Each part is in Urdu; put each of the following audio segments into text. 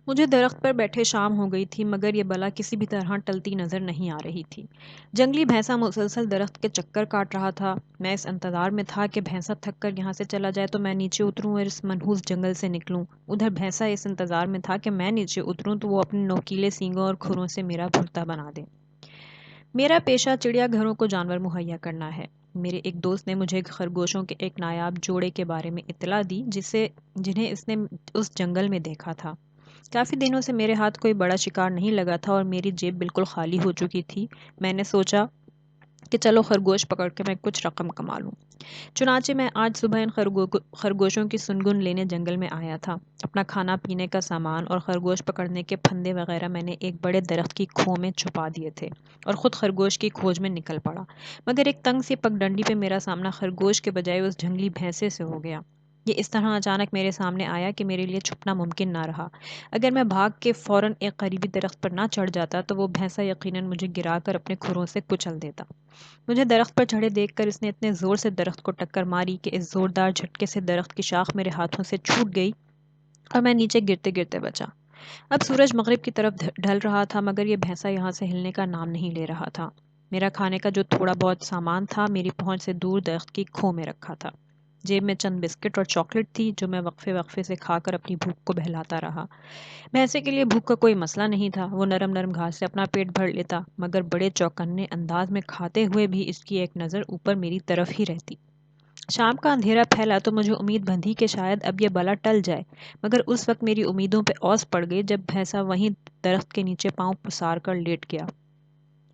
مجھے درخت پر بیٹھے شام ہو گئی تھی مگر یہ بلا کسی بھی طرح ٹلتی نظر نہیں آ رہی تھی۔ جنگلی بھینسا مسلسل درخت کے چکر کاٹ رہا تھا۔ میں اس انتظار میں تھا کہ بھینسا تھک کر یہاں سے چلا جائے تو میں نیچے اتروں اور اس منحوس جنگل سے نکلوں۔ ادھر بھینسا اس انتظار میں تھا کہ میں نیچے اتروں تو وہ اپنے نوکیلے سینگوں اور کھروں سے میرا بھرتا بنا دے۔ میرا پیشہ چڑیا گھروں کو جانور مہیا کرنا ہے۔ میرے ایک دوست نے مجھے خرگوشوں کے ایک نایاب جوڑے کے بارے میں اطلاع دی جنہیں اس نے اس جنگل میں دیکھا تھا۔ کافی دنوں سے میرے ہاتھ کوئی بڑا شکار نہیں لگا تھا اور میری جیب بالکل خالی ہو چکی تھی۔ میں نے سوچا کہ چلو خرگوش پکڑ کے میں کچھ رقم کما لوں۔ چنانچہ میں آج صبح ان خرگوشوں کی سنگن لینے جنگل میں آیا تھا۔ اپنا کھانا پینے کا سامان اور خرگوش پکڑنے کے پھندے وغیرہ میں نے ایک بڑے درخت کی کھو میں چھپا دیے تھے اور خود خرگوش کی کھوج میں نکل پڑا، مگر ایک تنگ سی پگڈنڈی پہ میرا سامنا خرگوش کے بجائے اس جنگلی بھینسے سے ہو گیا۔ یہ اس طرح اچانک میرے سامنے آیا کہ میرے لیے چھپنا ممکن نہ رہا۔ اگر میں بھاگ کے فوراً ایک قریبی درخت پر نہ چڑھ جاتا تو وہ بھینسا یقیناً مجھے گرا کر اپنے کھروں سے کچل دیتا۔ مجھے درخت پر چڑھے دیکھ کر اس نے اتنے زور سے درخت کو ٹکر ماری کہ اس زوردار جھٹکے سے درخت کی شاخ میرے ہاتھوں سے چھوٹ گئی اور میں نیچے گرتے گرتے بچا۔ اب سورج مغرب کی طرف ڈھل رہا تھا مگر یہ بھینسا یہاں سے ہلنے کا نام نہیں لے رہا تھا۔ میرا کھانے کا جو تھوڑا بہت سامان تھا میری پہنچ سے دور درخت کی کھو میں رکھا تھا۔ جیب میں چند بسکٹ اور چاکلیٹ تھی جو میں وقفے وقفے سے کھا کر اپنی بھوک کو بہلاتا رہا۔ بھینسے کے لیے بھوک کا کوئی مسئلہ نہیں تھا، وہ نرم نرم گھاس سے اپنا پیٹ بھر لیتا، مگر بڑے چوکنے انداز میں کھاتے ہوئے بھی اس کی ایک نظر اوپر میری طرف ہی رہتی۔ شام کا اندھیرا پھیلا تو مجھے امید بندھی کہ شاید اب یہ بلا ٹل جائے، مگر اس وقت میری امیدوں پہ اوس پڑ گئی جب بھینسا وہیں درخت کے نیچے پاؤں پسار کر لیٹ گیا۔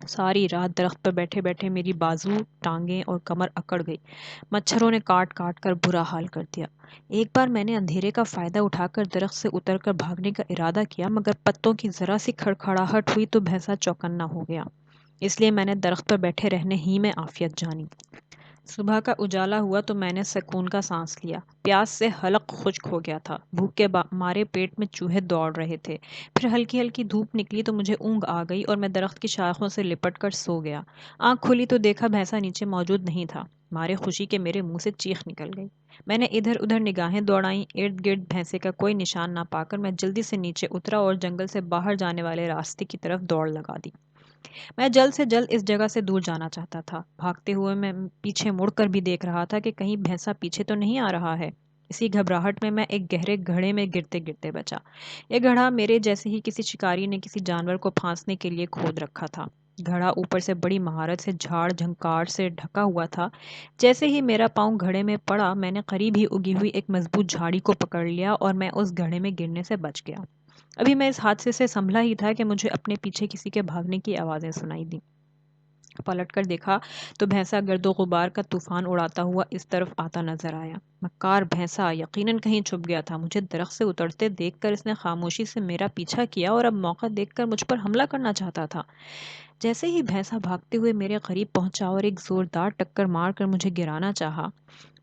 ساری رات درخت پر بیٹھے بیٹھے میری بازو، ٹانگیں اور کمر اکڑ گئی۔ مچھروں نے کاٹ کاٹ کر برا حال کر دیا۔ ایک بار میں نے اندھیرے کا فائدہ اٹھا کر درخت سے اتر کر بھاگنے کا ارادہ کیا مگر پتوں کی ذرا سی کھڑکھڑاہٹ ہوئی تو بھینسا چوکنا ہو گیا، اس لیے میں نے درخت پر بیٹھے رہنے ہی میں عافیت جانی۔ صبح کا اجالا ہوا تو میں نے سکون کا سانس لیا۔ پیاس سے حلق خشک ہو گیا تھا، بھوک کے مارے پیٹ میں چوہے دوڑ رہے تھے۔ پھر ہلکی ہلکی دھوپ نکلی تو مجھے اونگ آ گئی اور میں درخت کی شاخوں سے لپٹ کر سو گیا۔ آنکھ کھلی تو دیکھا بھینسا نیچے موجود نہیں تھا۔ مارے خوشی کے میرے منہ سے چیخ نکل گئی۔ میں نے ادھر ادھر نگاہیں دوڑائیں، ارد گرد بھینسے کا کوئی نشان نہ پا کر میں جلدی سے نیچے اترا اور جنگل سے باہر جانے والے راستے کی طرف دوڑ لگا دی۔ میں جلد سے جلد اس جگہ سے دور جانا چاہتا تھا۔ بھاگتے ہوئے میں پیچھے مڑ کر بھی دیکھ رہا تھا کہ کہیں بھینسا پیچھے تو نہیں آ رہا ہے۔ اسی گھبراہٹ میں ایک گہرے گڑھے میں گرتے گرتے بچا۔ یہ گڑھا میرے جیسے ہی کسی شکاری نے کسی جانور کو پھانسنے کے لیے کھود رکھا تھا۔ گھڑا اوپر سے بڑی مہارت سے جھاڑ جھنکار سے ڈھکا ہوا تھا۔ جیسے ہی میرا پاؤں گھڑے میں پڑا میں نے قریب ہی اگی ہوئی ایک مضبوط جھاڑی کو پکڑ لیا اور میں اس گڑھے میں گرنے سے بچ گیا۔ ابھی میں اس حادثے سے سنبھلا ہی تھا کہ مجھے اپنے پیچھے کسی کے بھاگنے کی آوازیں سنائی دیں۔ پلٹ کر دیکھا تو بھینسا گرد و غبار کا طوفان اڑاتا ہوا اس طرف آتا نظر آیا۔ مکار بھینسا یقیناً کہیں چھپ گیا تھا۔ مجھے درخت سے اترتے دیکھ کر اس نے خاموشی سے میرا پیچھا کیا اور اب موقع دیکھ کر مجھ پر حملہ کرنا چاہتا تھا۔ جیسے ہی بھینسا بھاگتے ہوئے میرے قریب پہنچا اور ایک زوردار ٹکر مار کر مجھے گرانا چاہا،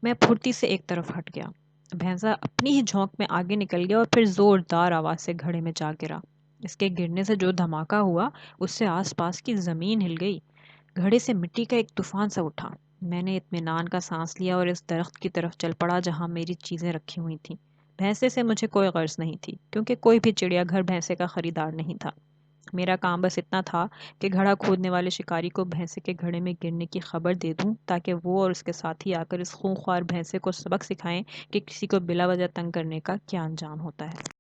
میں پھرتی سے ایک طرف ہٹ گیا۔ بھینسا اپنی ہی جھونک میں آگے نکل گیا اور پھر زوردار آواز سے گھڑے میں جا گرا۔ اس کے گرنے سے جو دھماکہ ہوا اس سے آس پاس کی زمین ہل گئی۔ گھڑے سے مٹی کا ایک طوفان سا اٹھا۔ میں نے اطمینان کا سانس لیا اور اس درخت کی طرف چل پڑا جہاں میری چیزیں رکھی ہوئی تھیں۔ بھینسے سے مجھے کوئی غرض نہیں تھی کیونکہ کوئی بھی چڑیا گھر بھینسے کا خریدار نہیں تھا۔ میرا کام بس اتنا تھا کہ گھڑا کھودنے والے شکاری کو بھینسے کے گھڑے میں گرنے کی خبر دے دوں تاکہ وہ اور اس کے ساتھی آ کر اس خونخوار بھینسے کو سبق سکھائیں کہ کسی کو بلا وجہ تنگ کرنے کا کیا انجام ہوتا ہے۔